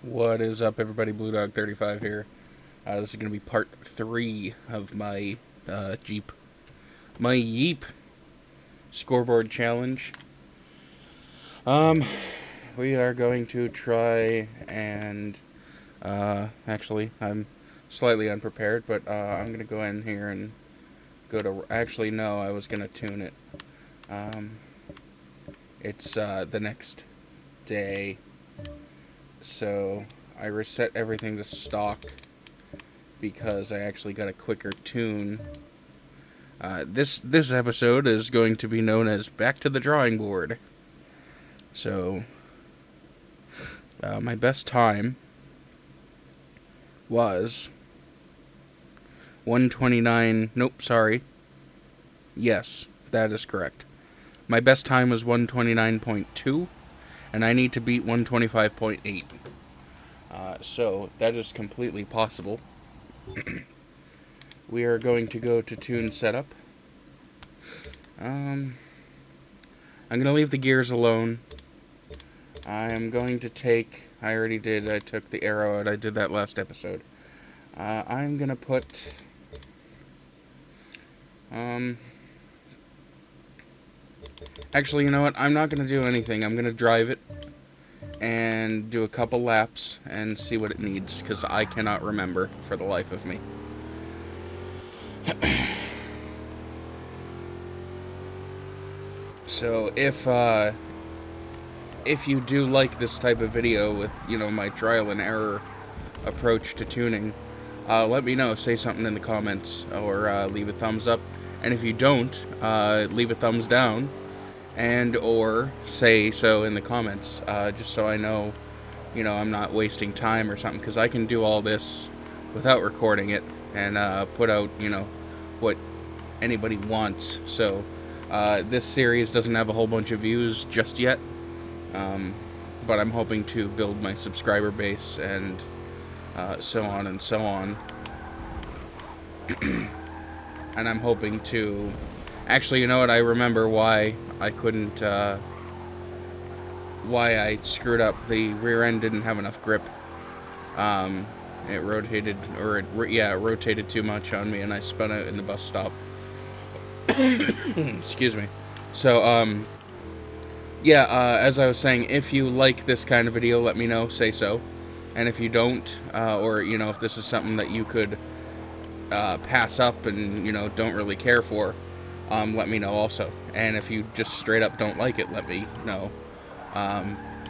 What is up, everybody? Blue Dog 35 here. This is going to be part 3 of my Jeep scoreboard challenge. We are going to try and, actually, I'm slightly unprepared, but I'm going to go in here and go to, actually, no, I was going to tune it. It's the next day, so I reset everything to stock because I actually got a quicker tune. This episode is going to be known as Back to the Drawing Board. So, my best time was 129. Nope, sorry. Yes, that is correct. My best time was 129.2, and I need to beat 125.8. So, that is completely possible. We are going to go to tune setup. I'm going to leave the gears alone. I am going to take, I already did, I took the arrow out, I did that last episode. I'm going to put, actually, you know what, I'm not going to do anything. I'm going to drive it and do a couple laps and see what it needs, because I cannot remember for the life of me. So if you do like this type of video with, my trial and error approach to tuning, let me know. Say something in the comments, or leave a thumbs up. And if you don't, leave a thumbs down, and or say so in the comments, just so I know, I'm not wasting time or something, because I can do all this without recording it and put out, what anybody wants. So this series doesn't have a whole bunch of views just yet, but I'm hoping to build my subscriber base and so on and so on. And I'm hoping to, actually, you know what, I remember why I couldn't, why I screwed up. The rear end didn't have enough grip. It rotated, it rotated too much on me, and I spun out in the bus stop. Excuse me. So, as I was saying, if you like this kind of video, let me know, say so. And if you don't, or, if this is something that you could pass up and, don't really care for, let me know also. And if you just straight up don't like it, let me know.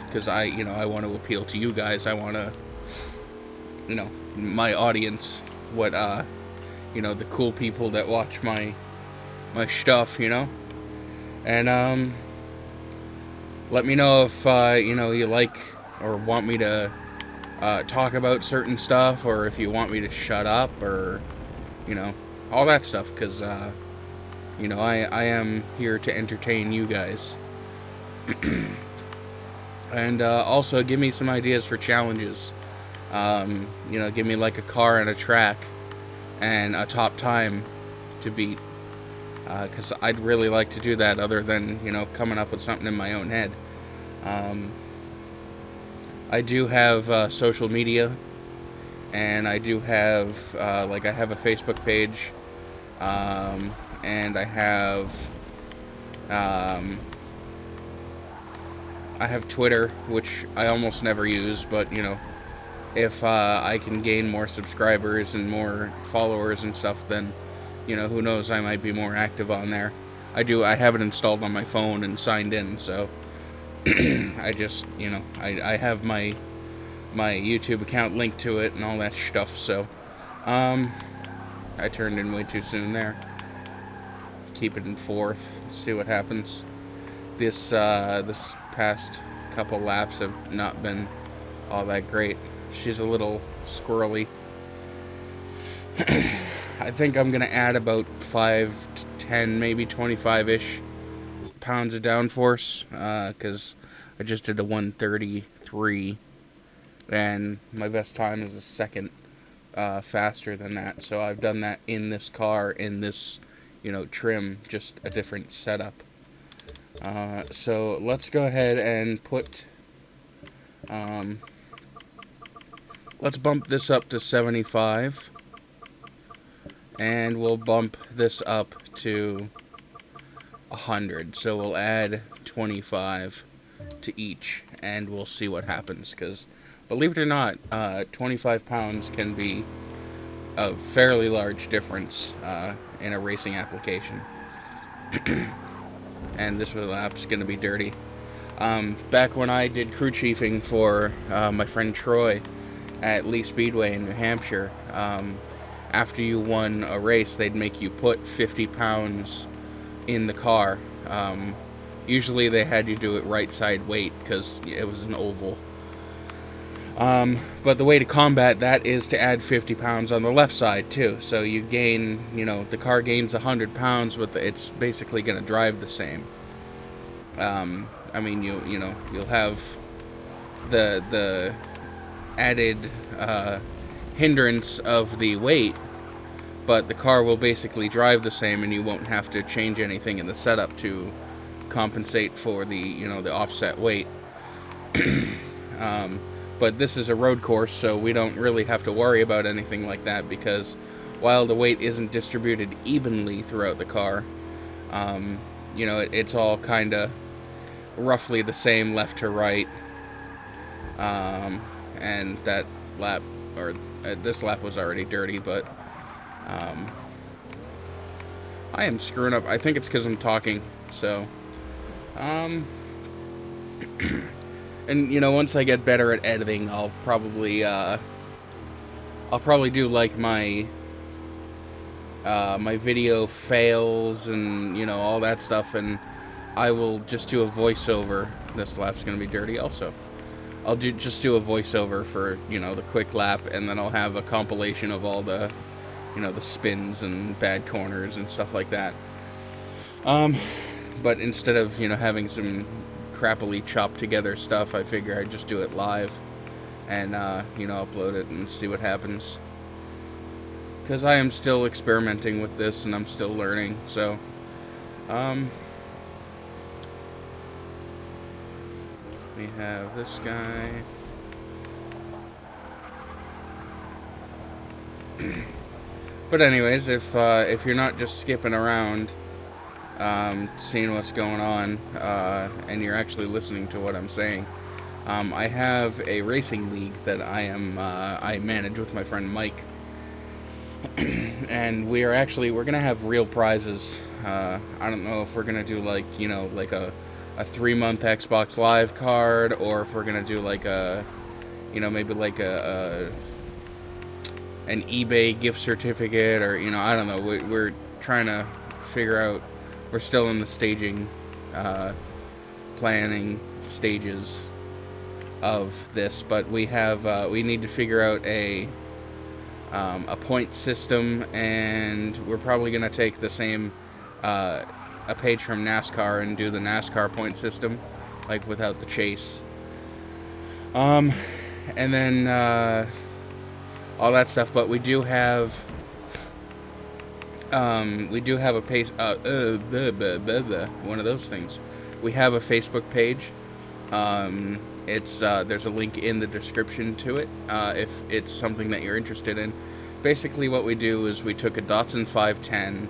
Because I want to appeal to you guys. I want to, my audience, what, the cool people that watch my stuff, and let me know if you like or want me to talk about certain stuff, or if you want me to shut up, or all that stuff, because I am here to entertain you guys. And also give me some ideas for challenges. Give me like a car and a track and a top time to beat. Because I'd really like to do that, other than, coming up with something in my own head. I do have social media, and I do have, I have a Facebook page, and I have Twitter, which I almost never use, but, if I can gain more subscribers and more followers and stuff, then who knows, I might be more active on there. I have it installed on my phone and signed in, so I just, I have my YouTube account linked to it and all that stuff, so I turned in way too soon there. Keep it in fourth, see what happens. This past couple laps have not been all that great. She's a little squirrely. I think I'm going to add about 5 to 10, maybe 25-ish pounds of downforce, because I just did a 133, and my best time is a second faster than that. So I've done that in this car, in this, trim, just a different setup. So let's go ahead and put let's bump this up to 75. And we'll bump this up to 100. So we'll add 25 to each, and we'll see what happens. Because, believe it or not, 25 pounds can be a fairly large difference in a racing application. And this lap's going to be dirty. Back when I did crew chiefing for my friend Troy at Lee Speedway in New Hampshire, after you won a race, they'd make you put 50 pounds in the car. Usually they had you do it right side weight because it was an oval. But the way to combat that is to add 50 pounds on the left side too. So you gain, the car gains 100 pounds, but it's basically going to drive the same. I mean, you'll have the added hindrance of the weight, but the car will basically drive the same, and you won't have to change anything in the setup to compensate for the the offset weight. But this is a road course, so we don't really have to worry about anything like that, because while the weight isn't distributed evenly throughout the car, it's all kind of roughly the same left to right. And that lap, or this lap was already dirty, but I am screwing up. I think it's because I'm talking. So, and once I get better at editing, I'll probably do like my video fails and all that stuff, and I will just do a voiceover. This lap's gonna be dirty also. I'll just do a voiceover for, the quick lap, and then I'll have a compilation of all the, the spins and bad corners and stuff like that. But instead of, having some crappily chopped together stuff, I figure I'd just do it live and, upload it and see what happens. Because I am still experimenting with this, and I'm still learning, so, we have this guy. But anyways, if you're not just skipping around, seeing what's going on, and you're actually listening to what I'm saying, I have a racing league that I manage with my friend Mike, and we're gonna have real prizes. I don't know if we're gonna do like a 3-month Xbox Live card, or if we're gonna do like maybe like an eBay gift certificate, or I don't know. We're trying to figure out. We're still in the staging, planning stages of this, but we need to figure out a point system, and we're probably gonna take the same a page from NASCAR and do the NASCAR point system, like without the chase. And then all that stuff. But we do have a page. One of those things. We have a Facebook page. There's a link in the description to it if it's something that you're interested in. Basically, what we do is we took a Datsun 510.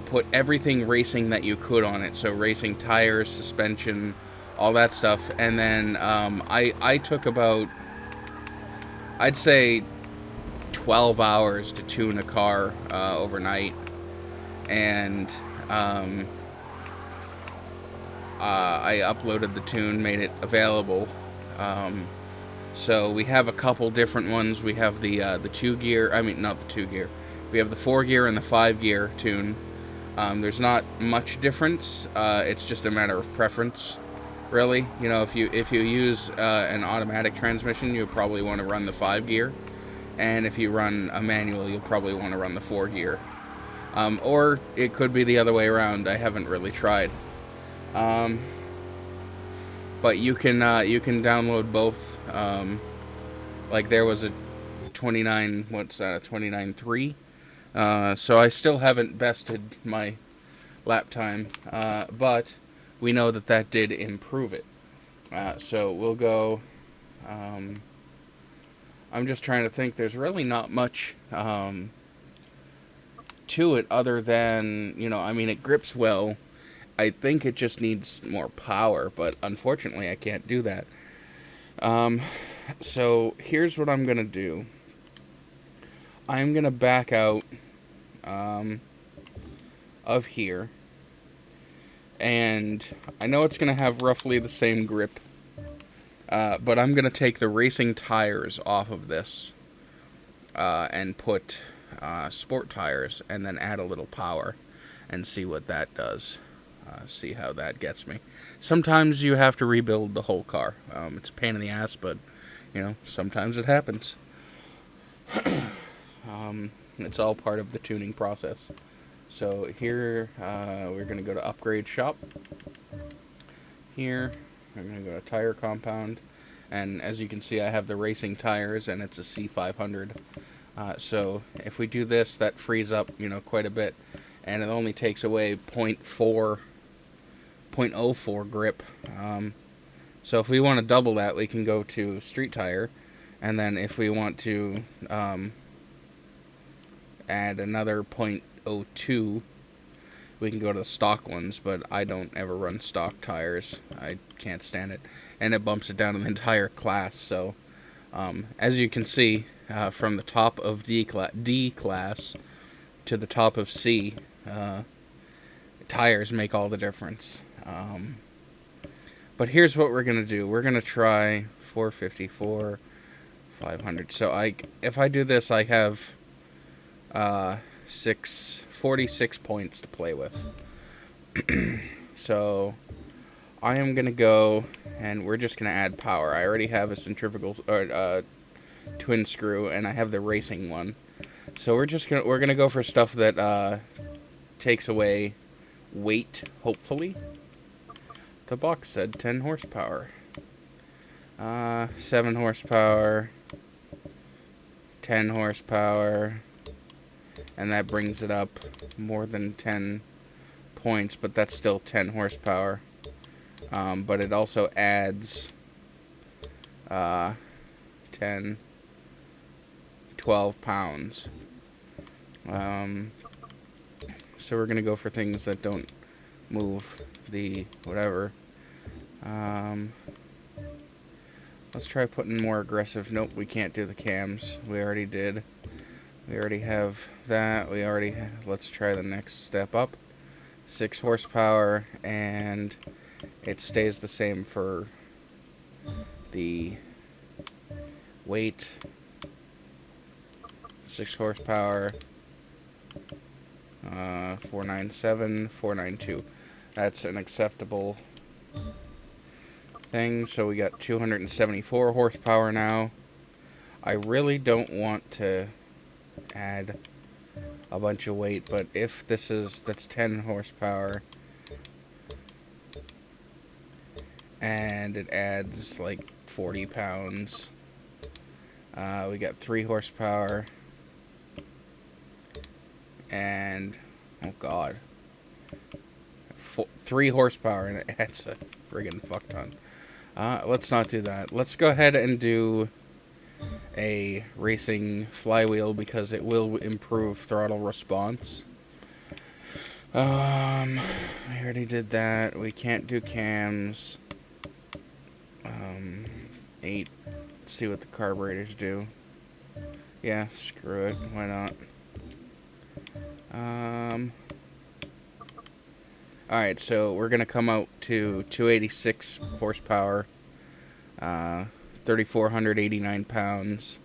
Put everything racing that you could on it, so racing tires, suspension, all that stuff, and then I took about, I'd say, 12 hours to tune a car overnight, and I uploaded the tune, made it available. So we have a couple different ones. We have the 2-gear, I mean not the 2-gear. We have the 4-gear and the 5-gear tune. There's not much difference. It's just a matter of preference, really. If you use an automatic transmission, you'll probably want to run the 5-gear, and if you run a manual, you'll probably want to run the 4-gear. Or it could be the other way around. I haven't really tried. But you can download both. Like there was a 29.3. So I still haven't bested my lap time, but we know that did improve it. So we'll go I'm just trying to think. There's really not much to it other than, I mean, it grips well. I think it just needs more power, but unfortunately I can't do that. So here's what I'm going to do. I'm going to back out of here. And I know it's going to have roughly the same grip. But I'm going to take the racing tires off of this. And put sport tires. And then add a little power. And see what that does. See how that gets me. Sometimes you have to rebuild the whole car. It's a pain in the ass, but, sometimes it happens. It's all part of the tuning process. So here, we're going to go to upgrade shop. Here, I'm going to go to tire compound. And as you can see, I have the racing tires, and it's a C500. So if we do this, that frees up, quite a bit. And it only takes away 0.04 grip. So if we want to double that, we can go to street tire. And then if we want to add another 0.02, we can go to the stock ones, but I don't ever run stock tires. I can't stand it. And it bumps it down to the entire class. So as you can see, from the top of D class to the top of C, tires make all the difference. But here's what we're going to do. We're going to try 454, 500. So if I do this, I have 46 points to play with. So I am going to go, and we're just going to add power. I already have a centrifugal or twin screw, and I have the racing one. So we're going to go for stuff that takes away weight, hopefully. The box said 10 horsepower. 7 horsepower. 10 horsepower. And that brings it up more than 10 points, but that's still 10 horsepower. But it also adds 10, 12 pounds. So we're going to go for things that don't move the whatever. Let's try putting more aggressive. Nope, we can't do the cams. We already did. We already have that. Let's try the next step up. 6 horsepower, and it stays the same for the weight. 6 horsepower. 497, 492. That's an acceptable thing. So we got 274 horsepower now. I really don't want to add a bunch of weight, but if that's 10 horsepower, and it adds like 40 pounds. We got 3 horsepower, and oh god, 3 horsepower, and it adds a friggin' fuck ton. Let's not do that. Let's go ahead and do a racing flywheel because it will improve throttle response. I already did that. We can't do cams. 8. Let's see what the carburetors do. Yeah, screw it. Why not? Alright, so we're gonna come out to 286 horsepower, 3,489 pounds.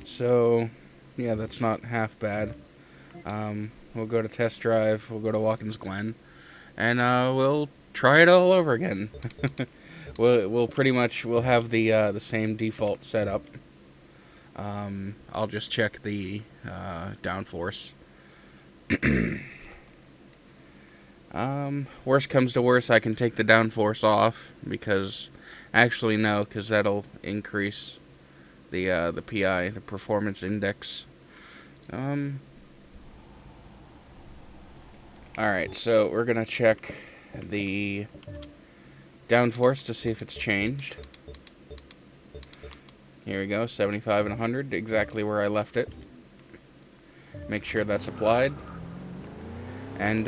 So, yeah, that's not half bad. We'll go to test drive, we'll go to Watkins Glen, and we'll try it all over again. We'll have the same default setup. I'll just check the downforce. Worst comes to worst, I can take the downforce off because that'll increase the PI, the performance index. Alright, so we're gonna check the downforce to see if it's changed. Here we go, 75 and 100, exactly where I left it. Make sure that's applied. And,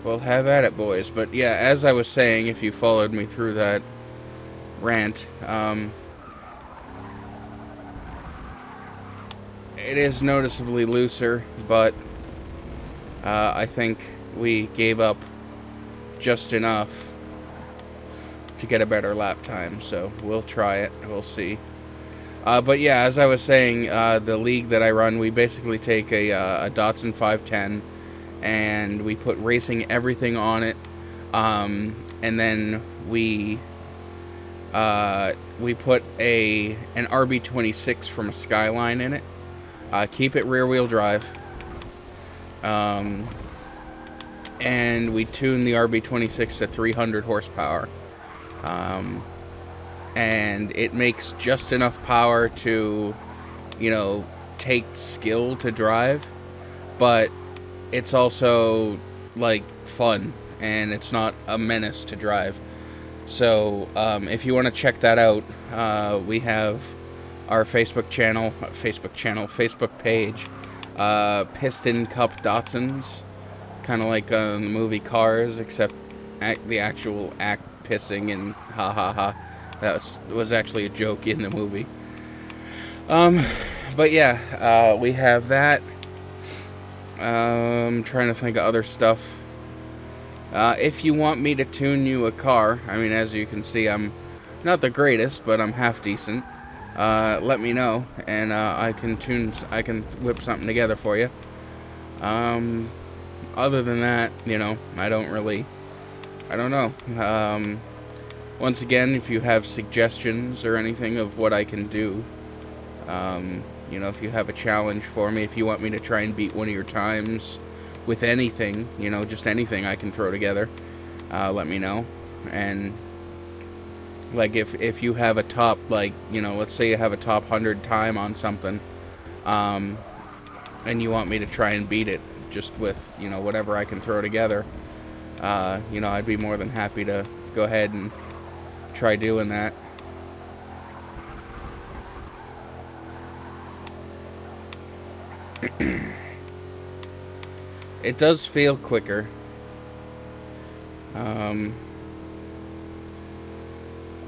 we'll have at it, boys. But, yeah, as I was saying, if you followed me through that rant, it is noticeably looser, but I think we gave up just enough to get a better lap time, so we'll try it, we'll see. But yeah, as I was saying, the league that I run, we basically take a Datsun 510, and we put racing everything on it, and then we put an RB26 from a Skyline in it. Keep it rear-wheel drive. And we tune the RB26 to 300 horsepower. And it makes just enough power to, you know, take skill to drive, but it's also, like, fun, and it's not a menace to drive. So, if you want to check that out, we have our Facebook page, Piston Cup Datsuns, kind of like the movie Cars, except the actual act pissing and ha ha ha. That was actually a joke in the movie. But yeah, we have that. I'm trying to think of other stuff. If you want me to tune you a car, I mean, as you can see, I'm not the greatest, but I'm half decent. Let me know, and I can whip something together for you. Other than that, you know, I don't know. Once again, if you have suggestions or anything of what I can do, you know, if you have a challenge for me, if you want me to try and beat one of your times with anything, you know, just anything I can throw together, let me know. And like if you have a top, like, you know, let's say you have a top 100 time on something, and you want me to try and beat it just with, you know, whatever I can throw together, you know, I'd be more than happy to go ahead and try doing that. It does feel quicker.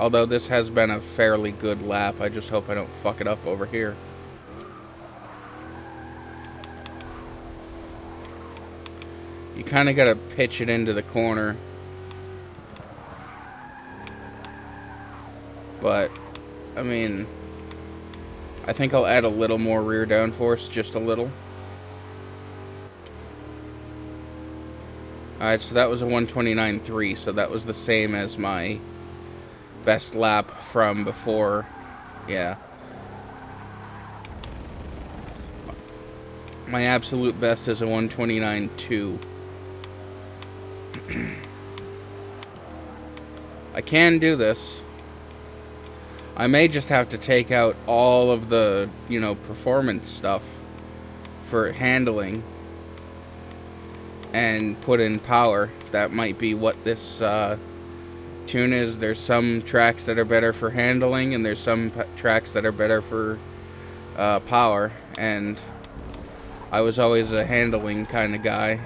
Although this has been a fairly good lap, I just hope I don't fuck it up over here. You kind of gotta pitch it into the corner. But, I mean, I think I'll add a little more rear downforce, just a little. Alright, so that was a 129.3, so that was the same as my best lap from before. Yeah. My absolute best is a 129.2. I can do this. I may just have to take out all of the, you know, performance stuff for handling and put in power. That might be what this tune is. There's some tracks that are better for handling, and there's some tracks that are better for power, and I was always a handling kind of guy.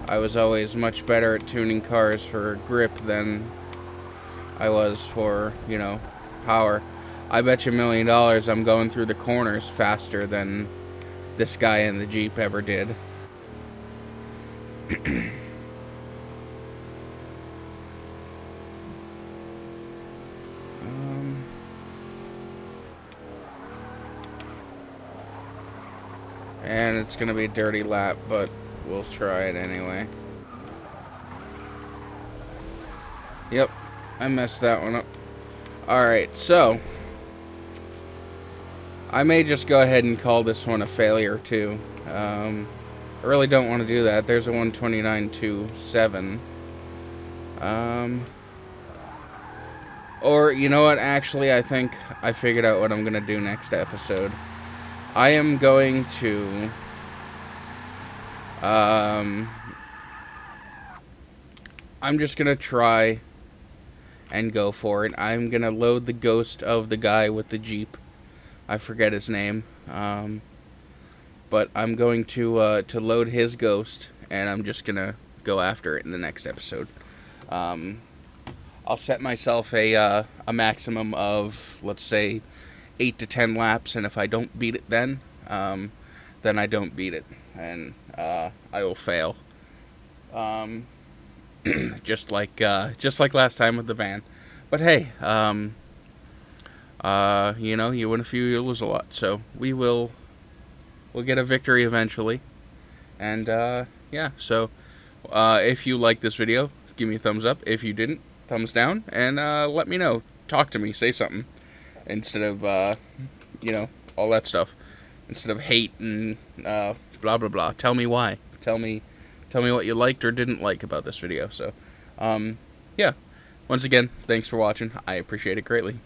I was always much better at tuning cars for grip than I was for, you know, power. I bet you $1 million I'm going through the corners faster than this guy in the Jeep ever did. And it's gonna be a dirty lap, but we'll try it anyway. Yep, I messed that one up. Alright, so I may just go ahead and call this one a failure too. I really don't want to do that. There's a 129.27. Or, you know what, actually, I think I figured out what I'm gonna do next episode. I am going to I'm just gonna try and go for it. I'm gonna load the ghost of the guy with the Jeep. I forget his name. But I'm going to load his ghost, and I'm just gonna go after it in the next episode. I'll set myself a maximum of, let's say, 8 to 10 laps, and if I don't beat it then I don't beat it, and I will fail. Just like last time with the van. But hey, you win a few, you lose a lot. So we'll get a victory eventually. And yeah, so if you like this video, give me a thumbs up. If you didn't, thumbs down, and let me know. Talk to me, say something, instead of all that stuff. Instead of hate and blah blah blah. Tell me why. Tell me what you liked or didn't like about this video. So yeah, once again, thanks for watching. I appreciate it greatly.